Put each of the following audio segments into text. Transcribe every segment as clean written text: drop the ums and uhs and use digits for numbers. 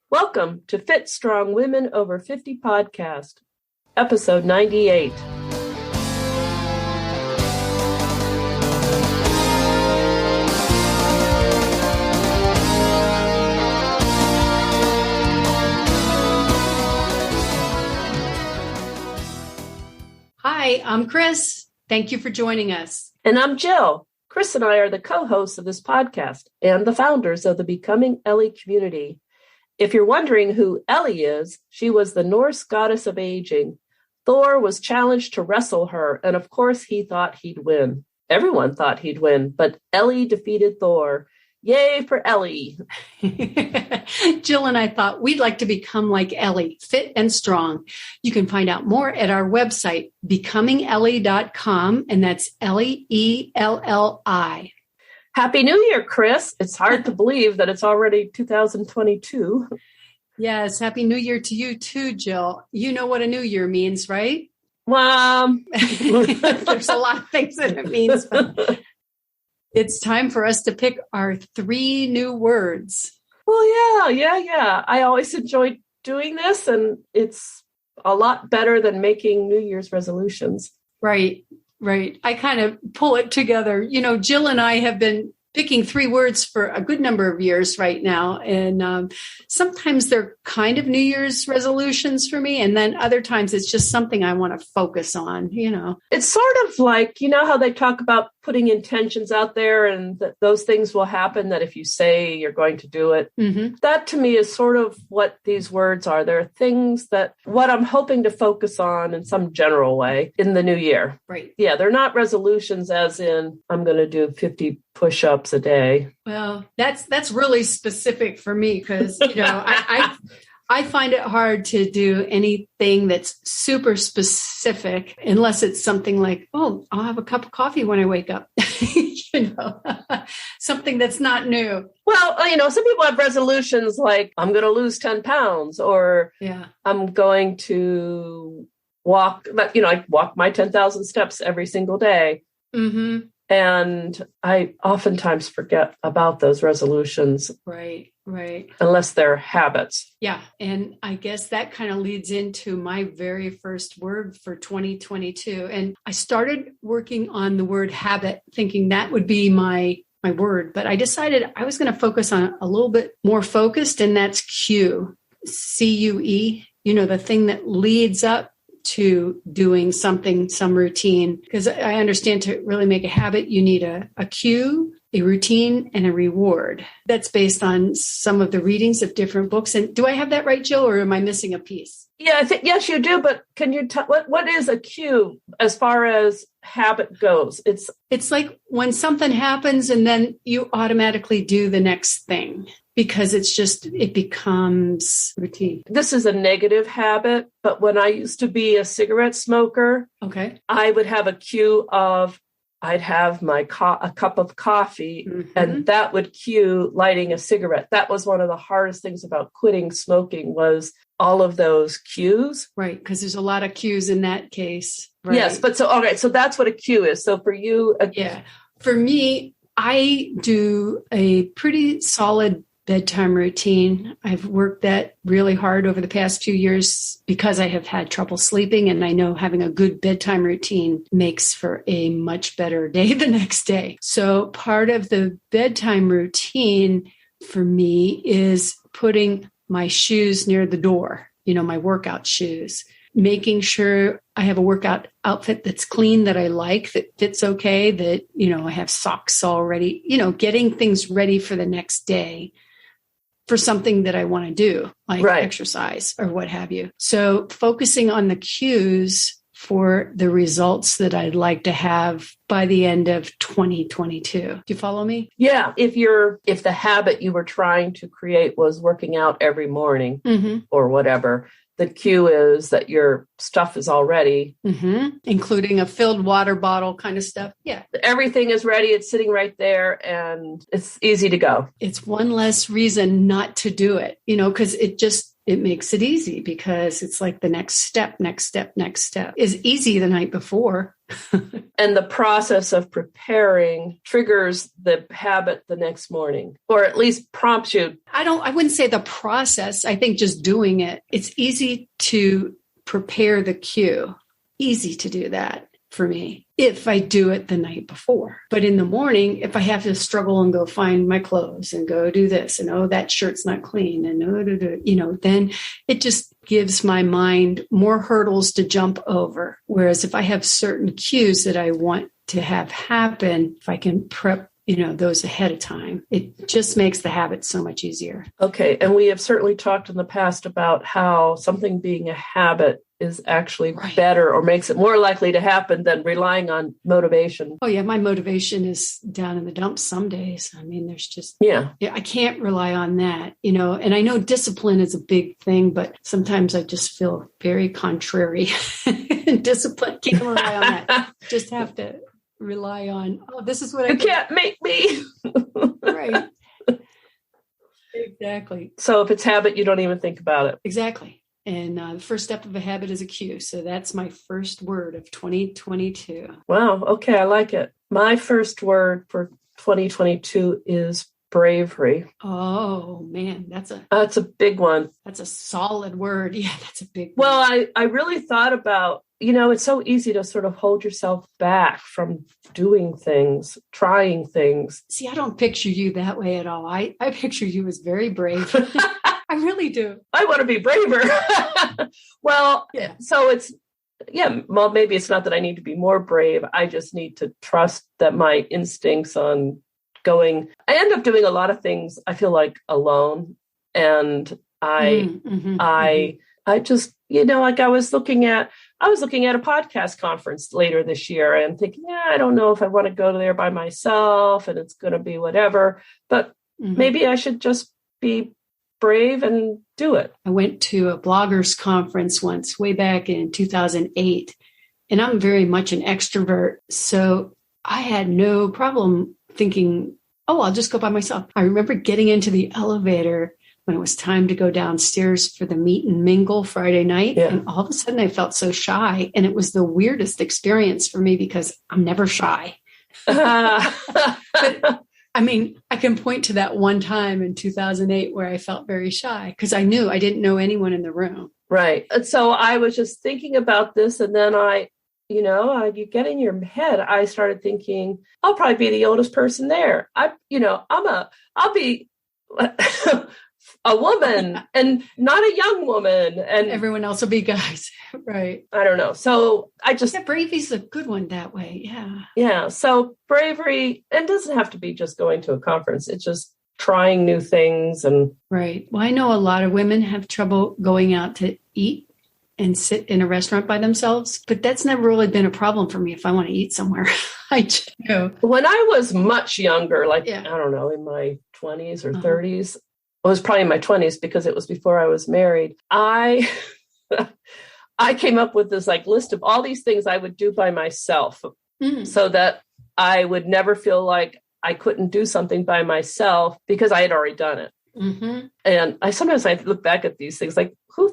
Welcome to Fit Strong Women Over 50 podcast, episode 98. Hi, I'm Chris. Thank you for joining us. And I'm Jill. Chris and I are the co-hosts of this podcast and the founders of the Becoming Ellie community. If you're wondering who Ellie is, she was the Norse goddess of aging. Thor was challenged to wrestle her, and of course he thought he'd win. Everyone thought he'd win, but Ellie defeated Thor. Yay for Ellie. Jill and I thought we'd like to become like Ellie, fit and strong. You can find out more at our website, becomingellie.com, and that's Ellie. Happy New Year, Chris. It's hard to believe that it's already 2022. Yes, Happy New Year to you too, Jill. You know what a new year means, right? Well, there's a lot of things that it means, but it's time for us to pick our 3 new words. Well, yeah. I always enjoyed doing this, and it's a lot better than making New Year's resolutions. Right. I kind of pull it together. You know, Jill and I have been picking 3 words for a good number of years right now. And sometimes they're kind of New Year's resolutions for me. And then other times it's just something I want to focus on, you know. It's sort of like, you know how they talk about putting intentions out there and that those things will happen, that if you say you're going to do it. Mm-hmm. That to me is sort of what these words are. They're things that what I'm hoping to focus on in some general way in the new year. Right. Yeah, they're not resolutions as in I'm going to do 50 push-ups a day. Well, that's really specific for me because, you know, I find it hard to do anything that's super specific unless it's something like, oh, I'll have a cup of coffee when I wake up, you know, something that's not new. Well, you know, some people have resolutions like I'm going to lose 10 pounds or I'm going to walk, you know, I walk my 10,000 steps every single day. Mm-hmm. And I oftentimes forget about those resolutions. Right. Unless they're habits. Yeah. And I guess that kind of leads into my very first word for 2022. And I started working on the word habit, thinking that would be my word. But I decided I was going to focus on a little bit more focused, and that's cue, CUE, you know, the thing that leads up to doing something, some routine. Because I understand to really make a habit, you need a cue, a routine, and a reward. That's based on some of the readings of different books. And do I have that right, Jill, or am I missing a piece? Yeah, I think, yes, you do. But can you tell what is a cue as far as habit goes? It's like when something happens and then you automatically do the next thing because it becomes routine. This is a negative habit. But when I used to be a cigarette smoker, I would have a cue of I'd have a cup of coffee, and that would cue lighting a cigarette. That was one of the hardest things about quitting smoking was all of those cues. Right, because there's a lot of cues in that case. Right? Yes, but so that's what a cue is. So for you... For me, I do a pretty solid bedtime routine. I've worked that really hard over the past few years because I have had trouble sleeping, and I know having a good bedtime routine makes for a much better day the next day. So part of the bedtime routine for me is putting my shoes near the door, you know, my workout shoes, making sure I have a workout outfit that's clean, that I like, that fits okay, that, you know, I have socks already, you know, getting things ready for the next day for something that I want to do, like exercise or what have you. So focusing on the cues for the results that I'd like to have by the end of 2022. Do you follow me? Yeah. If the habit you were trying to create was working out every morning or whatever, the cue is that your stuff is all ready. Including a filled water bottle kind of stuff. Yeah. Everything is ready. It's sitting right there and it's easy to go. It's one less reason not to do it, you know, because it makes it easy because it's like the next step is easy the night before. And the process of preparing triggers the habit the next morning, or at least prompts you. I wouldn't say the process. I think just doing it. It's easy to prepare the cue. Easy to do that for me if I do it the night before. But in the morning, if I have to struggle and go find my clothes and go do this and, oh, that shirt's not clean and, then it just gives my mind more hurdles to jump over. Whereas if I have certain cues that I want to have happen, if I can prep those ahead of time, it just makes the habit so much easier. Okay. And we have certainly talked in the past about how something being a habit is actually better or makes it more likely to happen than relying on motivation. Oh yeah. My motivation is down in the dumps some days. I mean, there's just, I can't rely on that, and I know discipline is a big thing, but sometimes I just feel very contrary. Discipline, can't rely on that. Just have to rely on, this is what you can't make me. Right. Exactly. So if it's habit, you don't even think about it. Exactly. And the first step of a habit is a cue. So that's my first word of 2022. Wow. Okay. I like it. My first word for 2022 is bravery. Oh man, that's a big one. That's a solid word. Yeah, that's a big one. Well, I really thought about, it's so easy to sort of hold yourself back from doing things, trying things. See, I don't picture you that way at all. I picture you as very brave. I really do. I want to be braver. Well, yeah. So well, maybe it's not that I need to be more brave. I just need to trust that my instincts on going, I end up doing a lot of things, I feel like, alone. And I just, like I was looking at a podcast conference later this year and thinking, I don't know if I want to go there by myself and it's going to be whatever, but maybe I should just be brave and do it. I went to a bloggers conference once way back in 2008, and I'm very much an extrovert. So I had no problem thinking, I'll just go by myself. I remember getting into the elevator when it was time to go downstairs for the meet and mingle Friday night. Yeah. And all of a sudden I felt so shy. And it was the weirdest experience for me because I'm never shy. But I mean, I can point to that one time in 2008 where I felt very shy because I didn't know anyone in the room. Right. And so I was just thinking about this, and then you get in your head, I started thinking, I'll probably be the oldest person there. I'll be a woman and not a young woman. And everyone else will be guys. Right. I don't know. So bravery's a good one that way. Yeah. Yeah. So bravery, it doesn't have to be just going to a conference. It's just trying new things. And right. Well, I know a lot of women have trouble going out to eat and sit in a restaurant by themselves, but that's never really been a problem for me if I want to eat somewhere. When I was much younger, I don't know, in my 20s or 30s, it was probably in my 20s because it was before I was married. I came up with this list of all these things I would do by myself so that I would never feel like I couldn't do something by myself because I had already done it. Mm-hmm. And sometimes I look back at these things like, who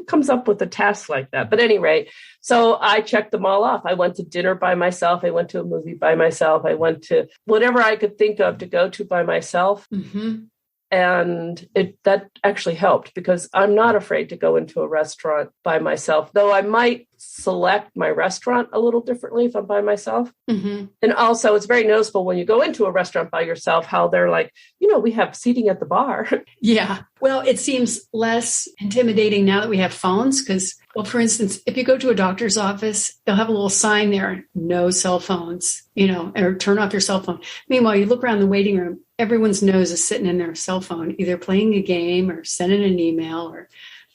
comes up with a task like that? But at any rate, so I checked them all off. I went to dinner by myself. I went to a movie by myself. I went to whatever I could think of to go to by myself. Mm-hmm. And that actually helped because I'm not afraid to go into a restaurant by myself, though I might select my restaurant a little differently if I'm by myself. Mm-hmm. And also it's very noticeable when you go into a restaurant by yourself, how they're like, we have seating at the bar. Yeah. Well, it seems less intimidating now that we have phones because, for instance, if you go to a doctor's office, they'll have a little sign there, no cell phones, or turn off your cell phone. Meanwhile, you look around the waiting room, everyone's nose is sitting in their cell phone, either playing a game or sending an email, or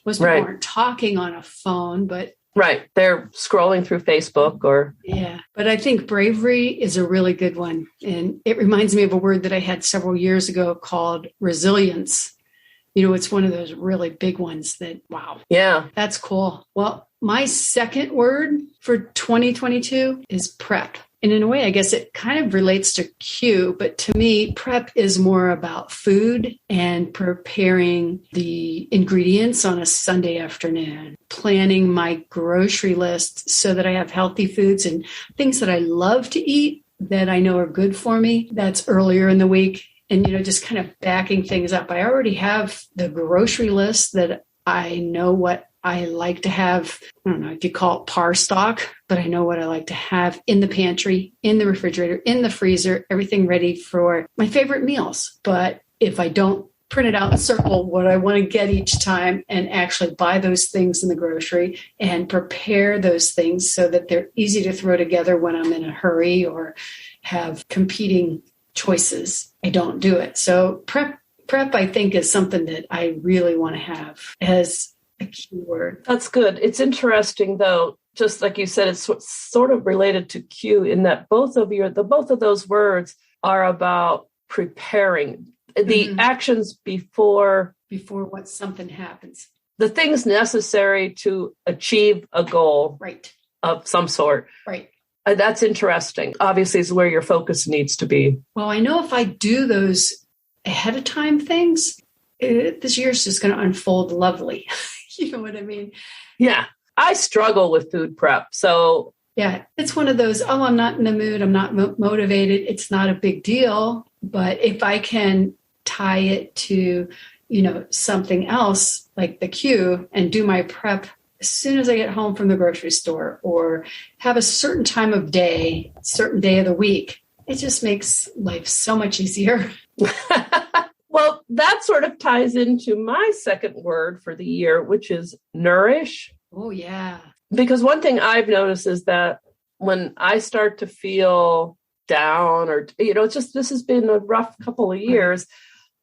most people aren't talking on a phone, but right. They're scrolling through Facebook or. Yeah. But I think bravery is a really good one. And it reminds me of a word that I had several years ago called resilience. It's one of those really big ones that, wow. Yeah. That's cool. Well, my second word for 2022 is prep. And in a way, I guess it kind of relates to Q, but to me, prep is more about food and preparing the ingredients on a Sunday afternoon, planning my grocery list so that I have healthy foods and things that I love to eat that I know are good for me. That's earlier in the week. And, just kind of backing things up. I already have the grocery list that I know what I like to have. I don't know if you call it par stock, but I know what I like to have in the pantry, in the refrigerator, in the freezer, everything ready for my favorite meals. But if I don't print it out and circle what I want to get each time and actually buy those things in the grocery and prepare those things so that they're easy to throw together when I'm in a hurry or have competing choices, I don't do it. So prep, I think, is something that I really want to have as a keyword. That's good. It's interesting, though, just like you said, it's sort of related to Q in that both of those words are about preparing the actions before what something happens, the things necessary to achieve a goal, right, of some sort. Right. That's interesting. Obviously, is where your focus needs to be. Well, I know if I do those ahead of time things, this year's just going to unfold lovely. You know what I mean? Yeah. I struggle with food prep. So yeah, it's one of those, I'm not in the mood. I'm not motivated. It's not a big deal. But if I can tie it to, something else like the Q and do my prep as soon as I get home from the grocery store or have a certain time of day, certain day of the week, it just makes life so much easier. Well, that sort of ties into my second word for the year, which is nourish. Oh, yeah. Because one thing I've noticed is that when I start to feel down or, this has been a rough couple of years,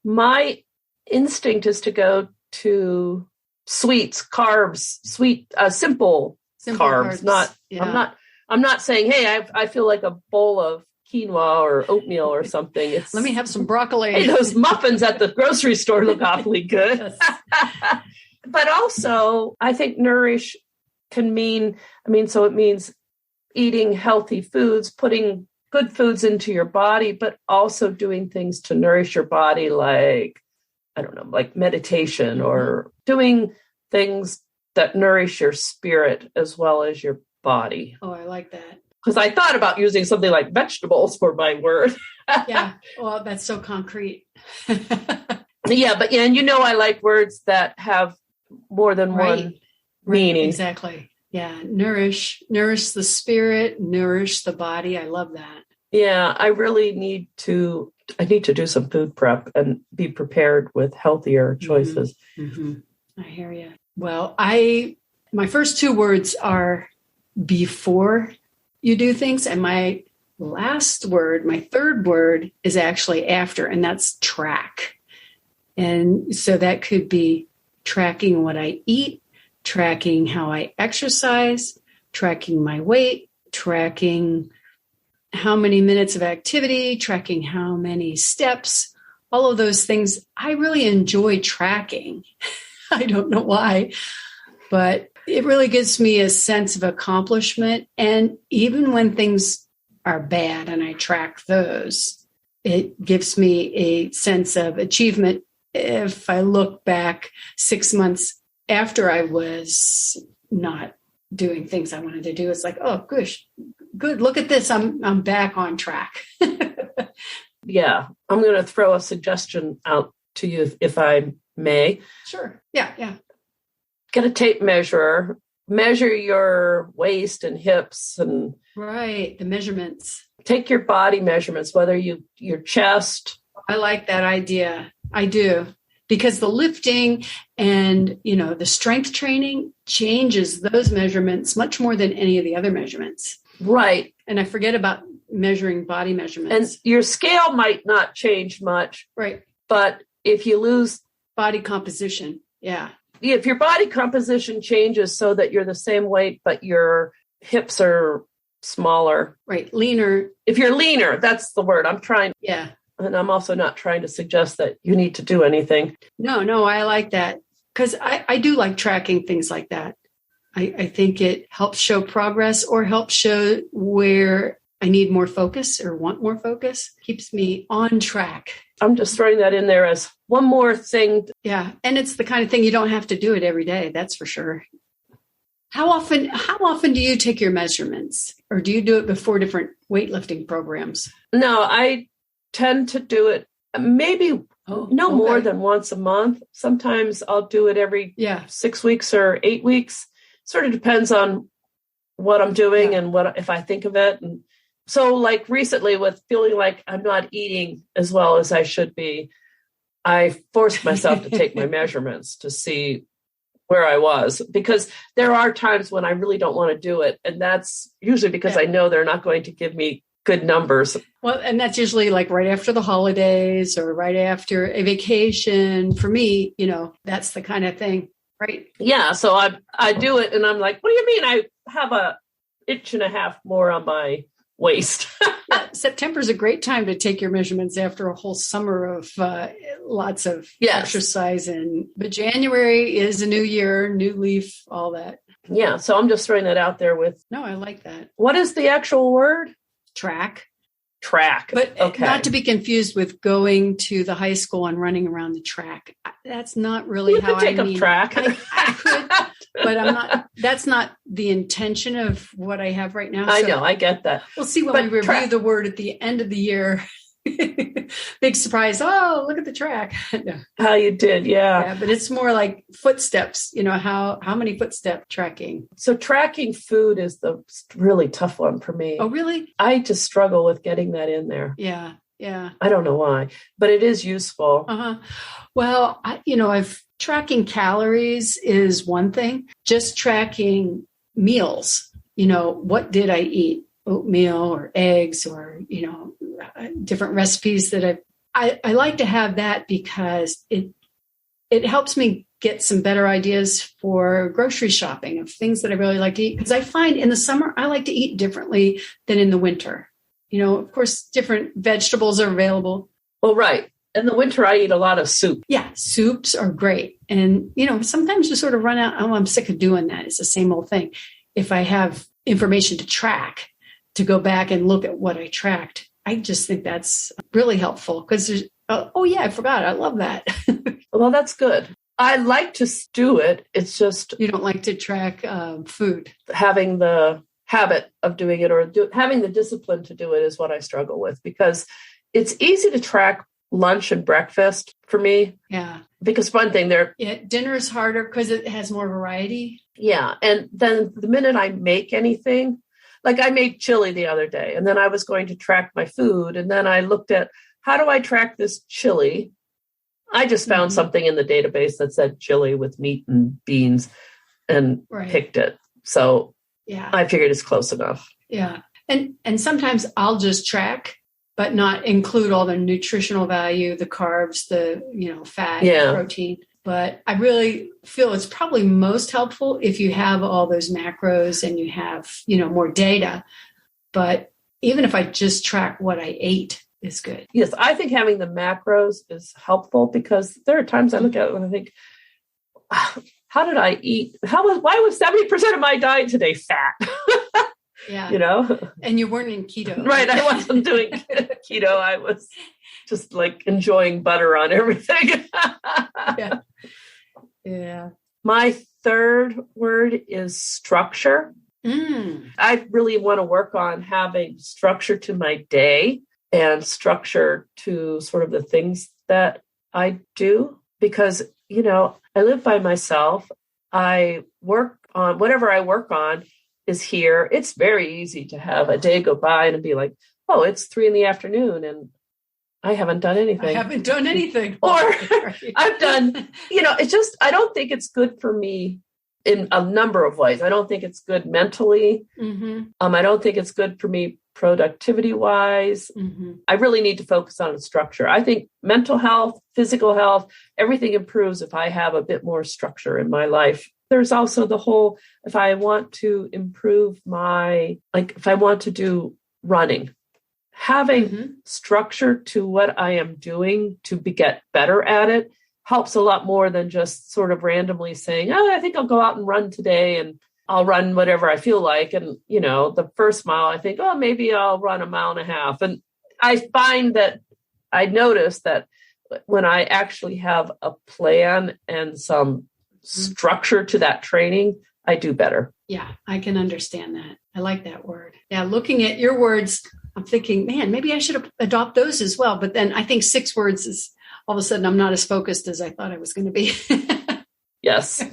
my instinct is to go to sweets, carbs, simple carbs. I'm not saying, hey, I feel like a bowl of quinoa or oatmeal or something. Let me have some broccoli. Hey, those muffins at the grocery store look awfully good. Yes. But also, I think nourish can mean, so it means eating healthy foods, putting good foods into your body, but also doing things to nourish your body, like, like meditation or doing things that nourish your spirit as well as your body. Oh, I like that. Because I thought about using something like vegetables for my word. Yeah. Well, that's so concrete. Yeah. But and I like words that have more than one meaning. Exactly. Yeah. Nourish the spirit, nourish the body. I love that. Yeah. I really need to do some food prep and be prepared with healthier choices. Mm-hmm. I hear you. Well, my first two words are before you do things. And my third word is actually after, and that's track. And so that could be tracking what I eat, tracking how I exercise, tracking my weight, tracking how many minutes of activity, tracking how many steps, all of those things. I really enjoy tracking. I don't know why, but it really gives me a sense of accomplishment. And even when things are bad and I track those, it gives me a sense of achievement. If I look back 6 months after I was not doing things I wanted to do, it's like, oh, gosh, good. Look at this. I'm back on track. Yeah. I'm going to throw a suggestion out to you if I may. Sure. Yeah. Get a tape measure, measure your waist and hips and right. The measurements. Take your body measurements, whether your chest. I like that idea. I do. Because the lifting and, the strength training changes those measurements much more than any of the other measurements. Right. And I forget about measuring body measurements. And your scale might not change much. Right. But if you lose body composition, yeah. If your body composition changes so that you're the same weight, but your hips are smaller. Right. Leaner. If you're leaner, that's the word I'm trying. Yeah. And I'm also not trying to suggest that you need to do anything. No, I like that. Because I do like tracking things like that. I think it helps show progress or helps show where I need more focus or want more focus, keeps me on track. I'm just throwing that in there as one more thing. Yeah. And it's the kind of thing you don't have to do it every day. That's for sure. How often do you take your measurements, or do you do it before different weightlifting programs? No, I tend to do it maybe more than once a month. Sometimes I'll do it every 6 weeks or 8 weeks. Sort of depends on what I'm doing and what if I think of it. And so like recently with feeling like I'm not eating as well as I should be, I forced myself to take my measurements to see where I was, because there are times when I really don't want to do it. And that's usually because I know they're not going to give me good numbers. Well, and that's usually like right after the holidays or right after a vacation. For me, that's the kind of thing, right? Yeah. So I do it and I'm like, what do you mean? I have a inch and a half more on my waist. September is a great time to take your measurements after a whole summer of lots of exercise. But January is a new year, new leaf, all that. Yeah. So I'm just throwing that out there with. No, I like that. What is the actual word? Track. But not to be confused with going to the high school and running around the track. That's not really how I mean. Track. I could, but I'm not. That's not the intention of what I have right now. I know. I get that. We'll see when we review the word at the end of the year. Big surprise. Oh, look at the track. No. How you did. Yeah. But it's more like footsteps, how many footstep tracking. So tracking food is the really tough one for me. Oh, really? I just struggle with getting that in there. Yeah. Yeah. I don't know why, but it is useful. Well, I've tracking calories is one thing. Just tracking meals, what did I eat? Oatmeal or eggs or, different recipes that I like to have that because it helps me get some better ideas for grocery shopping of things that I really like to eat. Because I find in the summer, I like to eat differently than in the winter. Of course, different vegetables are available. Well, right. In the winter, I eat a lot of soup. Yeah, soups are great. And, sometimes you sort of run out. Oh, I'm sick of doing that. It's the same old thing. If I have information to track, to go back and look at what I tracked, I just think that's really helpful because there's, I forgot. I love that. Well, that's good. I like to do it. It's just. You don't like to track food. Having the habit of doing it or having the discipline to do it is what I struggle with, because it's easy to track lunch and breakfast for me. Yeah. Because one thing dinner is harder because it has more variety. Yeah. And then the minute I make anything, like I made chili the other day, and then I was going to track my food. And then I looked at, how do I track this chili? I just found something in the database that said chili with meat and beans and picked it. So I figured it's close enough. Yeah. And sometimes I'll just track, but not include all the nutritional value, the carbs, the, fat, protein. But I really feel it's probably most helpful if you have all those macros and you have, more data. But even if I just track what I ate is good. Yes, I think having the macros is helpful because there are times I look at it and I think, how did I eat? Why was 70% of my diet today fat? Yeah. And you weren't in keto. Right. I wasn't doing keto. I was just like enjoying butter on everything. Yeah. My third word is structure. I really want to work on having structure to my day and structure to sort of the things that I do because, I live by myself. I work on whatever I work on is here. It's very easy to have a day go by and be like, oh, it's 3 PM and I haven't done anything. Or I've done, it's just, I don't think it's good for me in a number of ways. I don't think it's good mentally. I don't think it's good for me productivity wise. I really need to focus on structure. I think mental health, physical health, everything improves if I have a bit more structure in my life. There's also the whole, if I want to improve if I want to do running, having structure to what I am doing to get better at it helps a lot more than just sort of randomly saying, oh, I think I'll go out and run today and I'll run whatever I feel like. And, the first mile, I think, oh, maybe I'll run a mile and a half. And I find that I notice that when I actually have a plan and some structure to that training, I do better. Yeah, I can understand that. I like that word. Yeah, looking at your words, I'm thinking, man, maybe I should adopt those as well. But then I think 6 words is all of a sudden I'm not as focused as I thought I was going to be. Yes.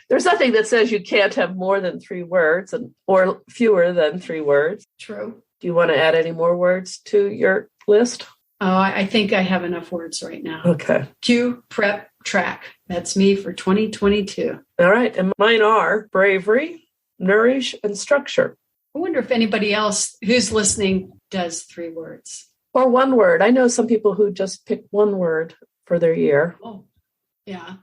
There's nothing that says you can't have more than 3 words or fewer than 3 words. True. Do you want to add any more words to your list? Oh, I think I have enough words right now. Okay. Cue, prep, track. That's me for 2022. All right. And mine are bravery, nourish, and structure. I wonder if anybody else who's listening does 3 words. Or 1 word. I know some people who just pick 1 word for their year. Oh, yeah.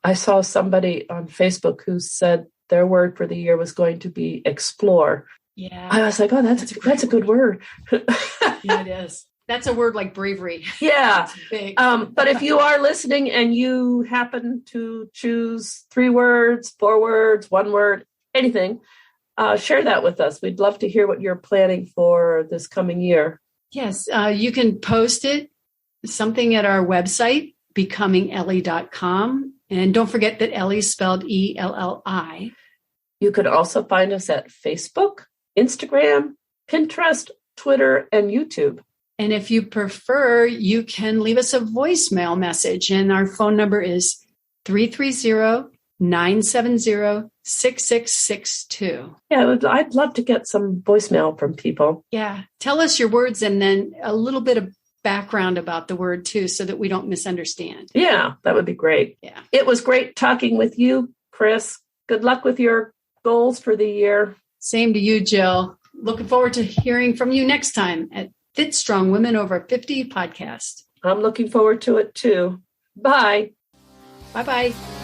I saw somebody on Facebook who said their word for the year was going to be explore. Yeah. I was like, oh, that's a good word. Yeah, it is. That's a word like bravery. Yeah. Big. But if you are listening and you happen to choose 3 words, 4 words, 1 word, anything, share that with us. We'd love to hear what you're planning for this coming year. Yes. You can post something at our website, becomingellie.com. And don't forget that Ellie is spelled ELLI. You could also find us at Facebook, Instagram, Pinterest, Twitter, and YouTube. And if you prefer, you can leave us a voicemail message. And our phone number is 330-970-6662. Yeah, I'd love to get some voicemail from people. Yeah. Tell us your words and then a little bit of background about the word too, so that we don't misunderstand. Yeah, that would be great. Yeah. It was great talking with you, Chris. Good luck with your goals for the year. Same to you, Jill. Looking forward to hearing from you next time at Fit Strong Women Over 50 podcast. I'm looking forward to it too. Bye. Bye-bye.